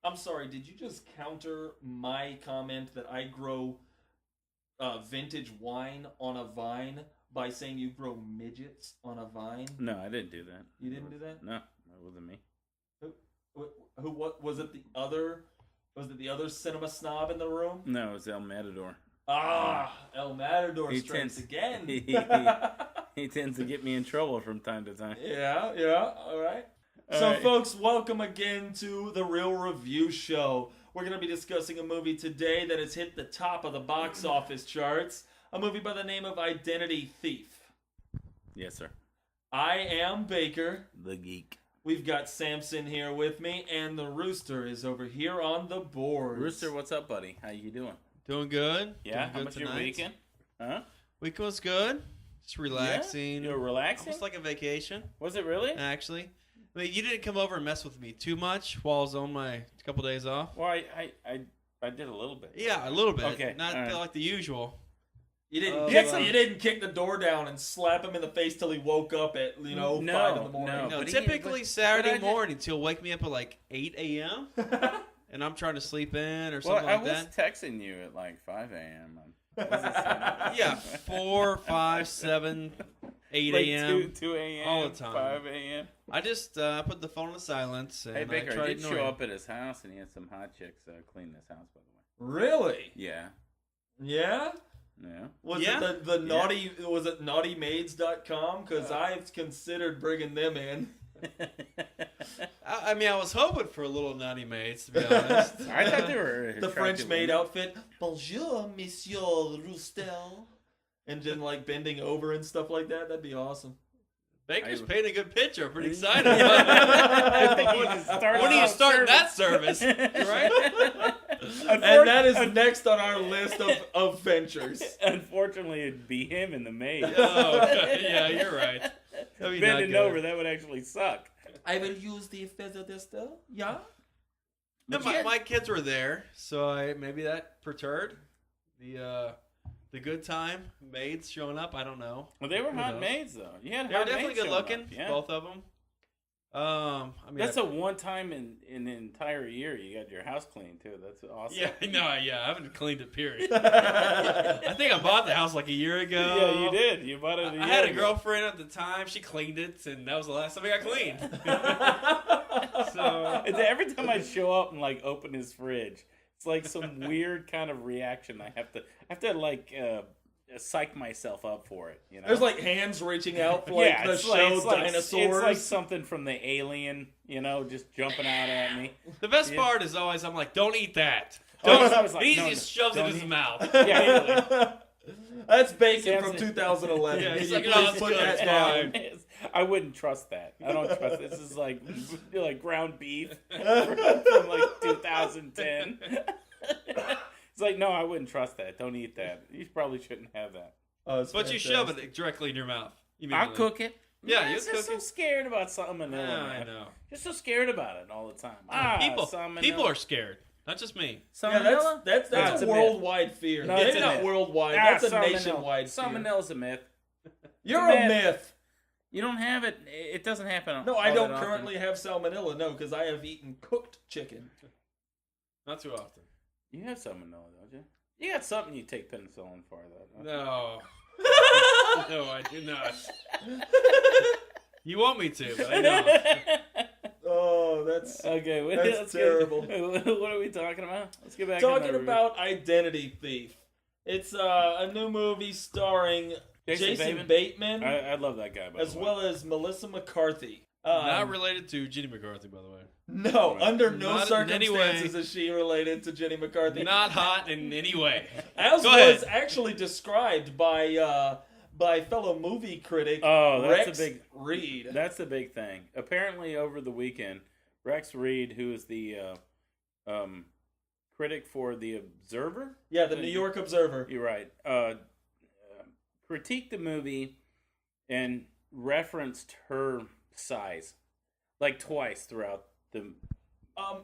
I'm sorry, did you just counter my comment that I grow vintage wine on a vine by saying you grow midgets on a vine? No, I didn't do that. You didn't do that? No, that wasn't me. What was it? The other was it the other cinema snob in the room? No, it was El Matador. El Matador strikes again. He tends to get me in trouble from time to time. Yeah. All right. Folks, welcome again to the Real Review Show. We're going to be discussing a movie today that has hit the top of the box office charts. A movie by the name of Identity Thief. Yes, sir. I am Baker. The geek. We've got Samson here with me, and the Rooster is over here on the board. Rooster, what's up, buddy? How you doing? Doing good. Yeah, Doing how good was tonight. your weekend? Huh? Weekend was good. Just relaxing. Yeah? You were relaxing? Almost like a vacation, Was it really? actually. I mean, you didn't come over and mess with me too much while I was on my couple days off. Well, I did a little bit. Yeah, a little bit. Okay, Not all right. like the usual. You didn't, you didn't kick the door down and slap him in the face till he woke up at, 5 in the morning. no. No, but typically but Saturday I did- morning till wake me up at like 8 a.m. and I'm trying to sleep in or Well, something I like was that. texting you at like 5 a.m. Yeah, 4, 5, 7, 8 like a.m. 2 a.m. all the time. 5 a.m. I just put the phone on silence and Hey, Baker, I I tried did ignoring show it. up at his house, and he had some hot chicks clean his house, by the way. Really? Yeah. Yeah? Yeah. Was Yeah? it the naughty? Was it naughtymaids.com? Because I've considered bringing them in. I mean, I was hoping for a little naughty maids, to be honest. I thought they were The French attractive maid women. outfit. Bonjour, Monsieur Rooster. And then like bending over and stuff like that. That'd be awesome. Baker's painting a good picture. I'm pretty excited. I think you just started When are you off starting that service. service? Right? And that is next on our list of ventures. Unfortunately, it'd be him and the maid. Oh, yeah, you're right. That'd be not Bending good. over, that would actually suck. I will use the feather duster. Yeah? No, my kids were there, so maybe that perturbed the good time. Maids showing up, I don't know. Well, they were Who hot knows? maids, though. You had They were hot definitely maids good showing looking, up. Yeah. both of them. I mean, That's a one time in an entire year you got your house cleaned, too. That's awesome. I haven't cleaned it, period. I think I bought the house like a year ago. Yeah, you did. You bought it. I had a girlfriend at the time. She cleaned it, and that was the last time I got cleaned. So Every time I show up and like open his fridge, it's like some weird kind of reaction. I have to like psych myself up for it. You know, There's like hands reaching out for like the it's show it's dinosaurs. It's like something from the Alien, just jumping out at me. the best part is always I'm like, don't eat that. Oh, Don't. I was like, he no, just shoves it don't in his eat- mouth. Yeah, That's bacon from Samson. 2011. Yeah, he's Can like, you "No, please it's put good, that it's down?" fine. I wouldn't trust that. I don't trust this. Is like ground beef from like 2010. It's like, no, I wouldn't trust that. Don't eat that. You probably shouldn't have that. Oh, it's But you fantastic. shove it directly in your mouth. I'll cook it. Yeah, You're you just so cook it. scared about salmonella. Yeah, I man. know. Just so scared about it all the time. Salmonella. People are scared. Not just me. Yeah, Salmonella? that's it's a myth. worldwide fear. No, Maybe it's a not myth. worldwide. That's a salmonella. nationwide fear. Salmonella's a myth. You're It's a a myth. myth. You don't have it. It doesn't happen. No, I all don't that often. currently have salmonella. No, because I have eaten cooked chicken. Not too often. You have salmonella, don't you? You got something you take penicillin for, though. Don't you? No. No, I do not. You want me to, but I don't. Oh, that's Okay, That's let's terrible. What are we talking about? Let's get back. talking on the about Identity Thief. It's a new movie starring Jason Bateman, I love that guy, by as the way. well as Melissa McCarthy. Not related to Jenny McCarthy, by the way. No, under no Not in any circumstances way. is she related to Jenny McCarthy. Not hot in any way. As Go was ahead. actually described by fellow movie critic Oh, that's Rex a big Reed. That's the big thing. Apparently, over the weekend, Rex Reed, who is the critic for the Observer, Yeah, the New York Observer. you're right, critiqued the movie and referenced her size like twice throughout the.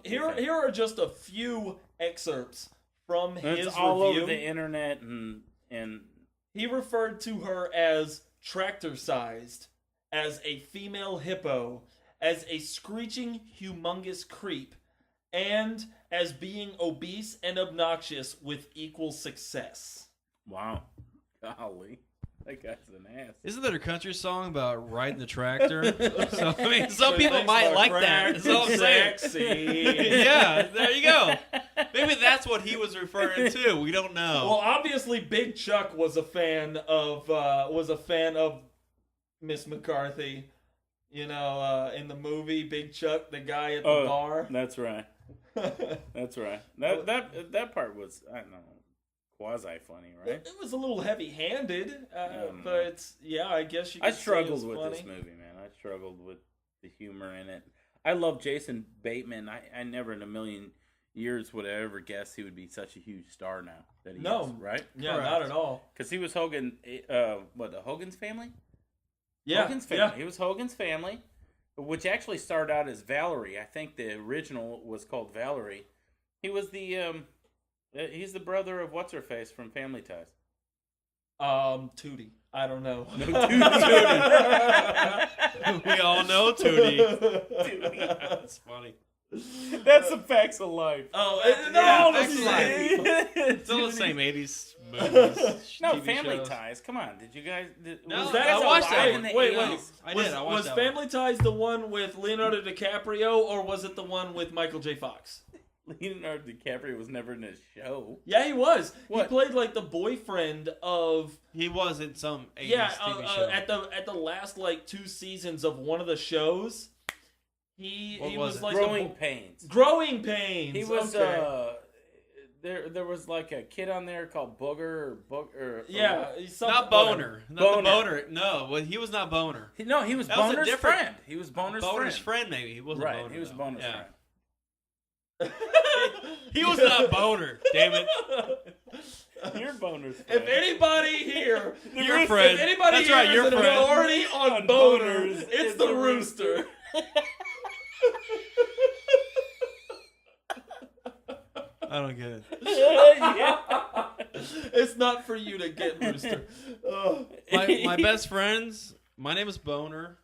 Here are just a few excerpts from his It's all review. over the internet and He referred to her as tractor-sized, as a female hippo, as a screeching, humongous creep, and as being obese and obnoxious with equal success. Wow. Golly. That guy's an ass. Isn't there a country song about riding the tractor? So, I mean, some people might like that. That's all I'm saying. Sexy. Yeah, there you go. Maybe that's what he was referring to. We don't know. Well, obviously, Big Chuck was a fan of Miss McCarthy. You know, in the movie Big Chuck, the guy at the bar. That's right. That's right. That part was, I don't know, quasi funny, right? It was a little heavy-handed, but yeah, I guess you could I struggled say it was with funny. this movie, man. I struggled with the humor in it. I love Jason Bateman. I never in a million years would I ever guess he would be such a huge star now that he is, right? Yeah, Correct. not at all. Because he was Hogan, the Hogan's Family? Yeah, Hogan's Family. He was Hogan's Family, which actually started out as Valerie. I think the original was called Valerie. He was he's the brother of What's-Her-Face from Family Ties. Tootie. I don't know. Tootie. We all know Tootie. That's funny. That's the facts of life. Oh, Yeah, no, facts of life. It's all the same 80s movies. No, TV Family shows. Ties. Come on, did you guys? No, was that I a watched lie? that in the Wait, 80s? I did. I watched was that Family Ties the one with Leonardo DiCaprio, or was it the one with Michael J. Fox? Leonardo DiCaprio was never in a show. Yeah, he was. What? He played like the boyfriend of. He was in some 80s Yeah, TV show. at the last like 2 seasons of one of the shows. He What was was it? like Growing Pains. Growing Pains. He was okay. there was like a kid on there called Booger or Yeah, he's Not whatever. Boner. Not the Boner. No, well, he was not Boner. No, he was That was a Boner's different- friend. He was Boner's friend, maybe. He wasn't Right, Boner. he was though. Boner's Yeah. friend. He was not Boner. Damn it. You're Boner's friend. If anybody here, Your friend. if anybody That's here right, is your an friend. authority on boners, it's the Rooster. I don't get it. Yeah. It's not for you to get, Rooster. My best friends. My name is Boner.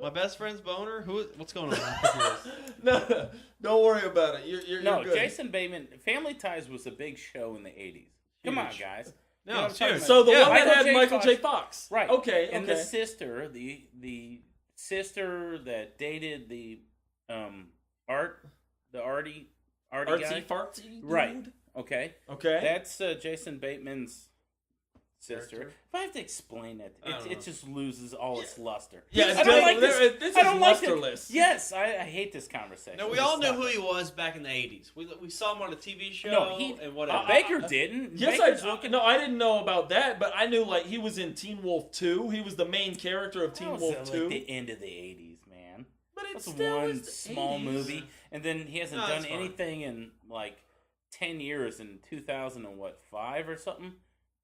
My best friend's Boner. What's going on? I'm confused. No, don't worry about it. You're No, good. Jason Bateman. Family Ties was a big show in the 80s. Come on, Huge. guys. No, You know what I'm talking serious. So the Yeah, one that Michael had J. Michael Fox. J. Fox, Right. Okay, And okay. the sister, the sister that dated the arty guy. Artsy fartsy, dude? Right. Okay. Okay. That's Jason Bateman's sister. Character? If I have to explain it, I don't know. it just loses all its luster. Yeah, I don't like this. This I is don't like lusterless. it. Yes, I hate this conversation. No, we all knew who he was back in the 80s. We saw him on a TV show No, and whatever. Baker didn't. Yes, Baker's no, I didn't know about that, but I knew like he was in Teen Wolf 2. He was the main character of That Teen was Wolf like 2. the end of the 80s, man. But it's That's still one is the small 80s. movie, and then he hasn't No, done that's fine. anything in like 10 years. In 2005 or something,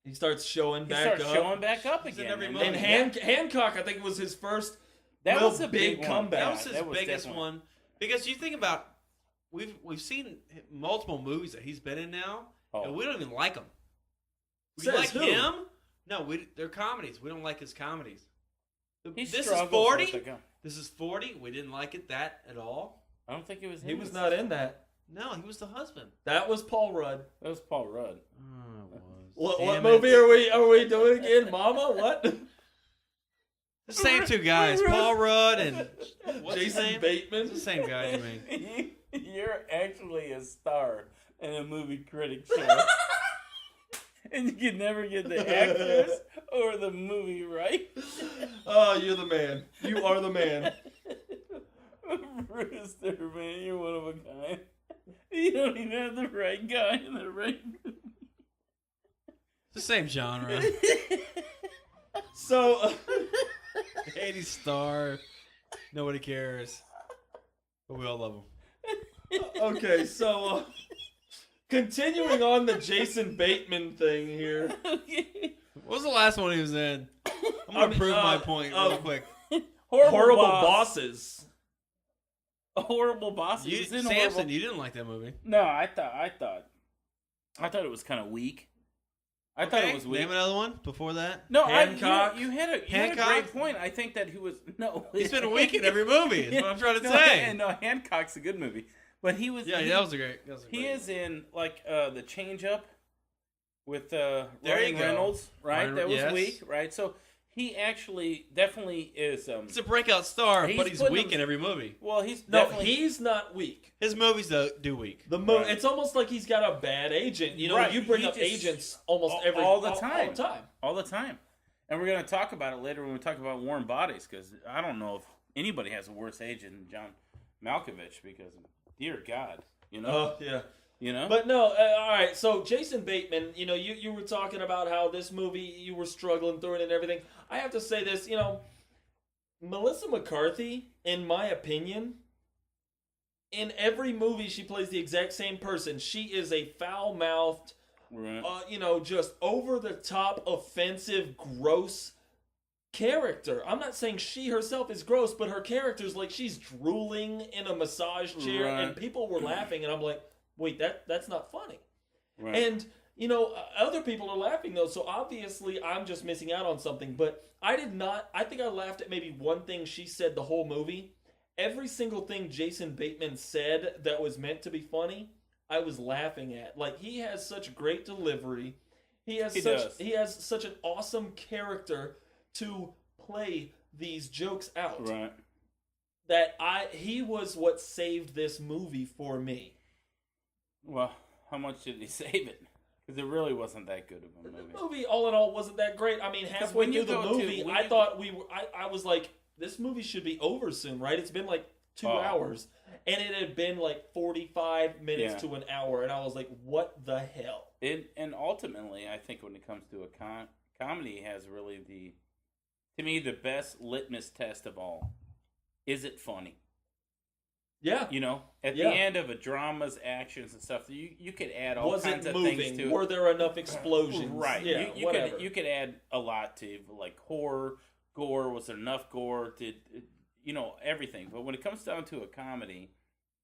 He starts showing he back starts up. showing back up He's in again. every and movie. And then- Hancock, I think, was his first that real was a big one. comeback. That was his That was biggest definitely- one because you think about we've seen multiple movies that he's been in now, and we don't even like him. We Says like who? him. No, they're comedies. We don't like his comedies. He This is struggles 40. with the gun. This is 40. We didn't like it that at all. I don't think it was him. He was not in that. No, he was the husband. That was Paul Rudd. That was Paul Rudd. Oh, it What Damn movie it. are we doing again, Mama? What? The same two guys, Paul Rudd and what's his Jason name? Bateman. It's the same guy to me. You're actually a star in a movie critic show. And you can never get the actors or the movie right. Oh, you're the man. You are the man. Rooster, man, you're one of a kind. You don't even have the right guy in the right movie. It's the same genre. So, 80s star. Nobody cares. But we all love him. okay, so continuing on the Jason Bateman thing here. What was the last one he was in? I'm going to prove my point real quick. Horrible Boss. Bosses. Horrible Bosses. He was in Samson, Horrible- you didn't like that movie. No, I thought it was kind of weak. I thought it was weak. Name another one before that. No, Hancock. you had a Hancock? great point. I think that he was no. He's been weak in every movie. Is what I'm trying to no, say. No, Hancock's a good movie, But he was. Yeah, that was a great. He is in like the Change Up with There you Ryan go. Reynolds, right? Ryan- That was yes. weak, right? So he actually definitely is. He's a breakout star, He's but he's putting weak him- in every movie. Well, he's No, definitely. he's not weak. His movies do weak. The Right. It's almost like he's got a bad agent. You know, Right. you bring He up just- agents almost all the time. All the time. all the time. And we're going to talk about it later when we talk about Warm Bodies, because I don't know if anybody has a worse agent than John Malkovich, because, dear God, you know? Oh, yeah. You know? But no, all right. So Jason Bateman, you know, you were talking about how this movie you were struggling through it and everything. I have to say this, you know, Melissa McCarthy, in my opinion, in every movie she plays the exact same person. She is a foul-mouthed, Right. you know, just over-the-top, offensive, gross character. I'm not saying she herself is gross, but her character's like she's drooling in a massage chair, Right. and people were laughing, and I'm like, wait, that's not funny. Right. And you know, other people are laughing though, so obviously I'm just missing out on something. But I did not. I think I laughed at maybe one thing she said the whole movie. Every single thing Jason Bateman said that was meant to be funny, I was laughing at. Like, he has such great delivery. He has such an awesome character to play these jokes out. Right. That he was what saved this movie for me. Well, how much did he save it? Because it really wasn't that good of a movie. The movie, all in all, wasn't that great. I mean, halfway when you through the go to- movie, when I you- thought I was like, this movie should be over soon, right? It's been like 2 Oh. hours, and it had been like 45 minutes Yeah. to an hour, and I was like, what the hell? And ultimately, I think when it comes to a comedy, has really to me, the best litmus test of all. Is it funny? Yeah. You know, at Yeah. the end of a drama's actions and stuff, you could add all Was kinds it of moving? things to it. Were there enough explosions? Right. Yeah, you whatever. could add a lot to, like, horror, gore. Was there enough gore? Everything. But when it comes down to a comedy,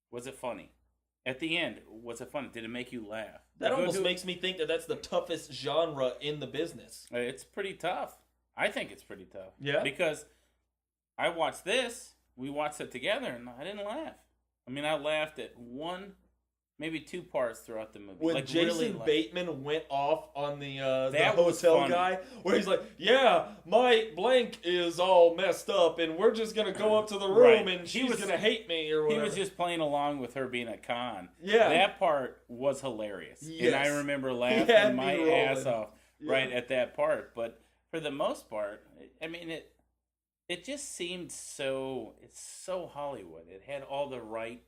was it funny? At the end, was it funny? Did it make you laugh? That almost makes me think that that's the toughest genre in the business. It's pretty tough. I think it's pretty tough. Yeah? Because I watched this, we watched it together, and I didn't laugh. I mean, I laughed at one, maybe two parts throughout the movie. When like, Jason really, Bateman went off on the That was hotel funny. guy, where he's like, "Yeah, my blank is all messed up, and we're just gonna go up to the room, Right. and He she's was- gonna hate me or He whatever." was just playing along with her being a con. Yeah. That part was hilarious. Yes. And I remember had laughing me my rolling. ass off Yeah. right at that part. But for the most part, I mean, it just seemed it's so Hollywood. It had all the right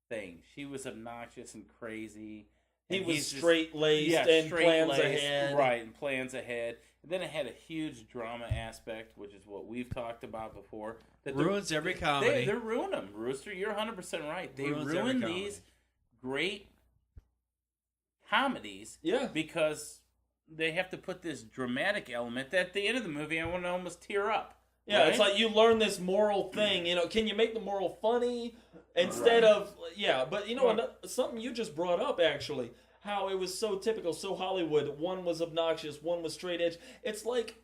things. She was obnoxious and crazy. he and was he's just- straight-laced and plans straight-laced, ahead. Right, and plans ahead. And then it had a huge drama aspect, which is what we've talked about before. That Ruins every comedy. They ruin them, Rooster. You're 100% right. They Ruins every ruin comedy. these great comedies Yeah. because they have to put this dramatic element that at the end of the movie I want to almost tear up. Yeah, right? it's like you learn this moral thing. You know, can you make the moral funny instead of But you know, something you just brought up actually, how it was so typical, so Hollywood. One was obnoxious, one was straight edge. It's like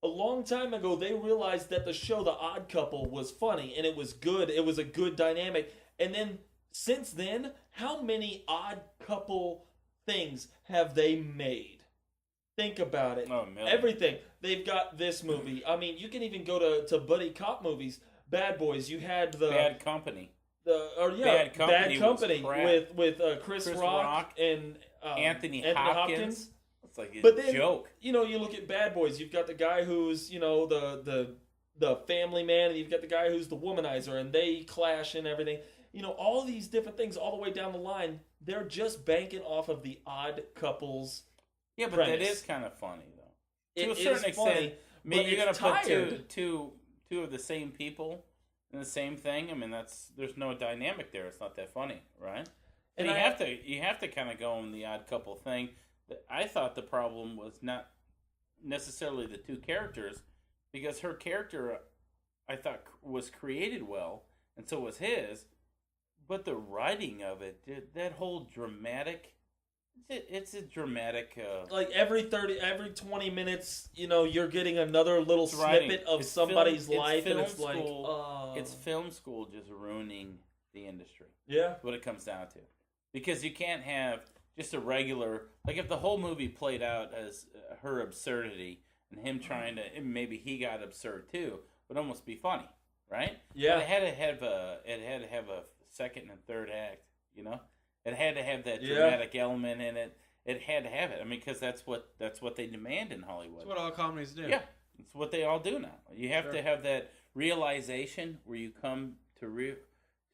a long time ago they realized that the show The Odd Couple was funny and it was good. It was a good dynamic, and then since then, how many Odd Couple things have they made? Think about it. Oh, a million. Everything. They've got this movie. I mean, you can even go to buddy cop movies. Bad Boys. You had the Bad Company. Bad Company was crap. with Chris Rock and Anthony Hopkins. It's like a But then, joke. you know, you look at Bad Boys. You've got the guy who's, you know, the family man, and you've got the guy who's the womanizer, and they clash and everything. You know, all these different things all the way down the line. They're just banking off of the Odd Couples. Yeah, but premise. that is kind of funny, though. It To a is certain extent, funny, I mean, but you're gonna it's put tired. two of the same people in the same thing. I mean, there's no dynamic there. It's not that funny, right? And you have to kind of go on the Odd Couple thing. I thought the problem was not necessarily the two characters, because her character, I thought, was created well, and so was his. But the writing of it, that whole dramatic. It's a dramatic. Like every 20 minutes, you know, you're getting another little It's writing. snippet of It's somebody's film- it's life, and film it's like, school. It's film school just ruining the industry. Yeah. What it comes down to. Because you can't have just a regular... Like, if the whole movie played out as her absurdity and him trying to... And maybe he got absurd, too. Would almost be funny, right? Yeah. But it had to have a second and third act, you know? It had to have that dramatic element in it. It had to have it. I mean, because that's what they demand in Hollywood. That's what all comedies do. Yeah, it's what they all do now. You have to have that realization where you come to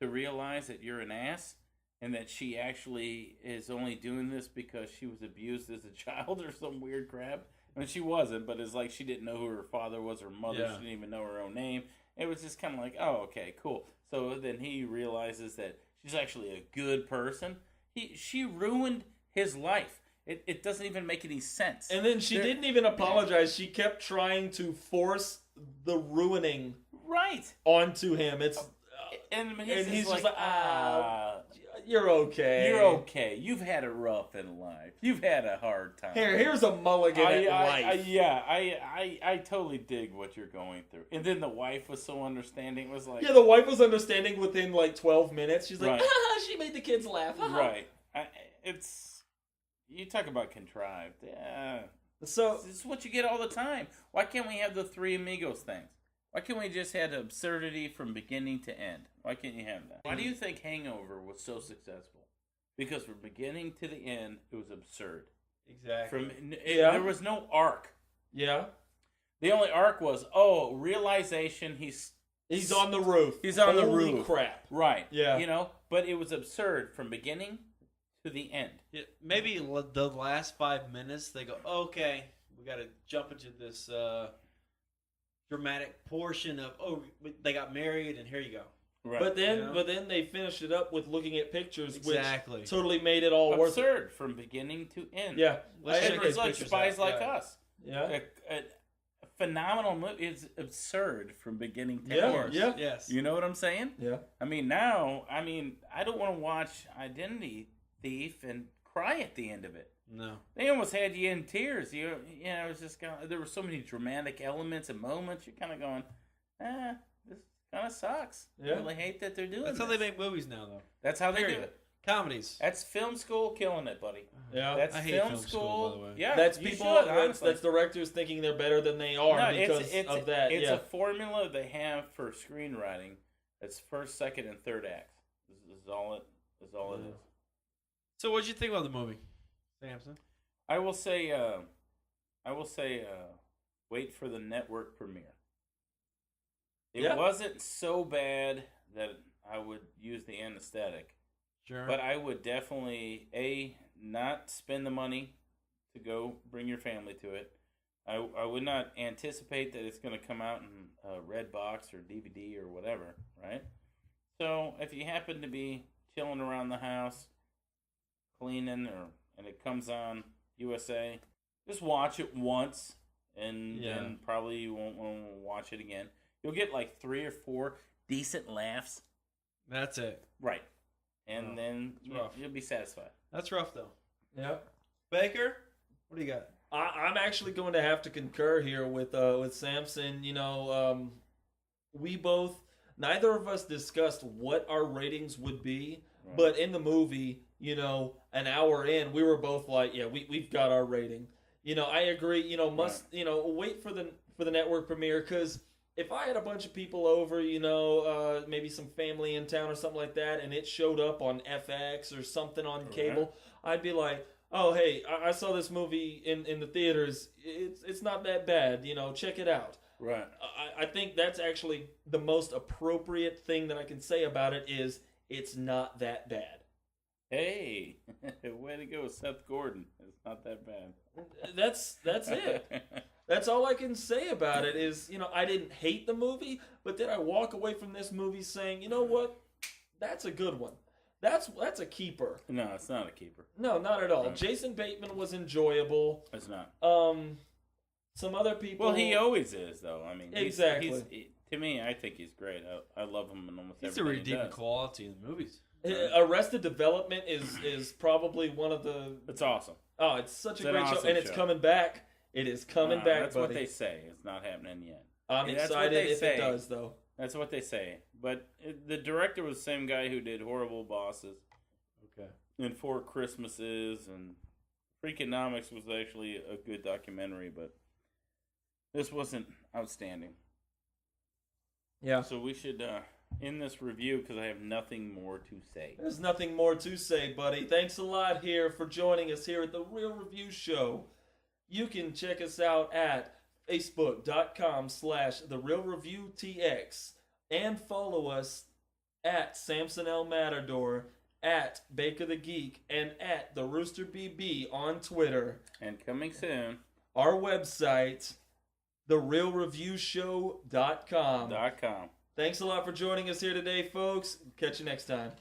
realize that you're an ass and that she actually is only doing this because she was abused as a child or some weird crap. I mean, she wasn't, but it's like she didn't know who her father was, her mother. Yeah. She didn't even know her own name. It was just kind of like, oh, okay, cool. So then he realizes that she's actually a good person. She ruined his life. It doesn't even make any sense. And then she didn't even apologize. She kept trying to force the ruining onto him. And he's just like, you're okay. You're okay. You've had a rough in life. You've had a hard time. Here's a mulligan at life. I totally dig what you're going through. And then the wife was so understanding. It was like... Yeah, the wife was understanding within like 12 minutes. She's like, she made the kids laugh. Right. You talk about contrived. Yeah. So this is what you get all the time. Why can't we have the Three Amigos things? Why can't we just have absurdity from beginning to end? Why can't you have that? Why do you think Hangover was so successful? Because from beginning to the end, it was absurd. Exactly. There was no arc. Yeah. The only arc was, realization he's on the roof. He's on the roof. Holy crap. Right. Yeah. You know, but it was absurd from beginning to the end. Yeah, maybe the last 5 minutes, they go, okay, we got to jump into this dramatic portion of, they got married, and here you go. Right. But then they finished it up with looking at pictures, which exactly totally made it all worth it. Absurd from beginning to end. Yeah. It's like Spies Like Us. Yeah. A phenomenal movie. It's absurd from beginning to end. Yeah. Yes. You know what I'm saying? Yeah. I mean, I don't want to watch Identity Thief and cry at the end of it. No. They almost had you in tears. It was just there were so many dramatic elements and moments. You're kind of going, this kind of sucks. Yeah. I really hate that they're doing That's this. how they make movies now, though. That's how they do it. Comedies. That's film school killing it, buddy. Yeah. That's I hate film school, by the way. Yeah. That's people. That's directors thinking they're better than they are because of that. It's a formula they have for screenwriting. It's first, second, and third acts. This is all it is. So, what'd you think about the movie, Samson? I will say, wait for the network premiere. It wasn't so bad that I would use the anesthetic. Sure. But I would definitely, not spend the money to go bring your family to it. I would not anticipate that it's going to come out in a red box or DVD or whatever, right? So if you happen to be chilling around the house, cleaning, and it comes on USA, just watch it once, and then probably you won't want to watch it again. You'll get like 3 or 4 decent laughs. That's it. Right. And then you'll be satisfied. That's rough, though. Yeah. Baker, what do you got? I'm actually going to have to concur here with Samson. Neither of us discussed what our ratings would be, but in the movie, an hour in, we were both like, yeah, we've got our rating. I agree. Wait for the network premiere, because if I had a bunch of people over, maybe some family in town or something like that, and it showed up on FX or something on cable, I'd be like, oh, hey, I saw this movie in the theaters. It's not that bad. Check it out. Right. I think that's actually the most appropriate thing that I can say about it is it's not that bad. Hey, way to go, Seth Gordon. It's not that bad. That's it. That's all I can say about it is, I didn't hate the movie, but did I walk away from this movie saying, you know what? That's a good one. That's a keeper. No, it's not a keeper. No, not at all. Right. Jason Bateman was enjoyable. It's not. Some other people. Well, he always is, though. I mean, exactly. To me, I think he's great. I love him in almost everything. He's a redeeming quality in the movies. Arrested Development is probably one of the. It's awesome. Oh, it's such a great show, and it's coming back. It is coming back. That's buddy. what they say. It's not happening yet. I'm excited if it does, though. That's what they say. But the director was the same guy who did Horrible Bosses. Okay. And Four Christmases, and Freakonomics was actually a good documentary, but this wasn't outstanding. Yeah. So we should end this review because I have nothing more to say. There's nothing more to say, buddy. Thanks a lot here for joining us here at The Real Review Show. You can check us out at facebook.com/TheRealReviewTX and follow us at Samson L. Matador, at Baker the Geek, and at the Rooster BB on Twitter. And coming soon, our website, TheRealReviewShow.com. .com. Thanks a lot for joining us here today, folks. Catch you next time.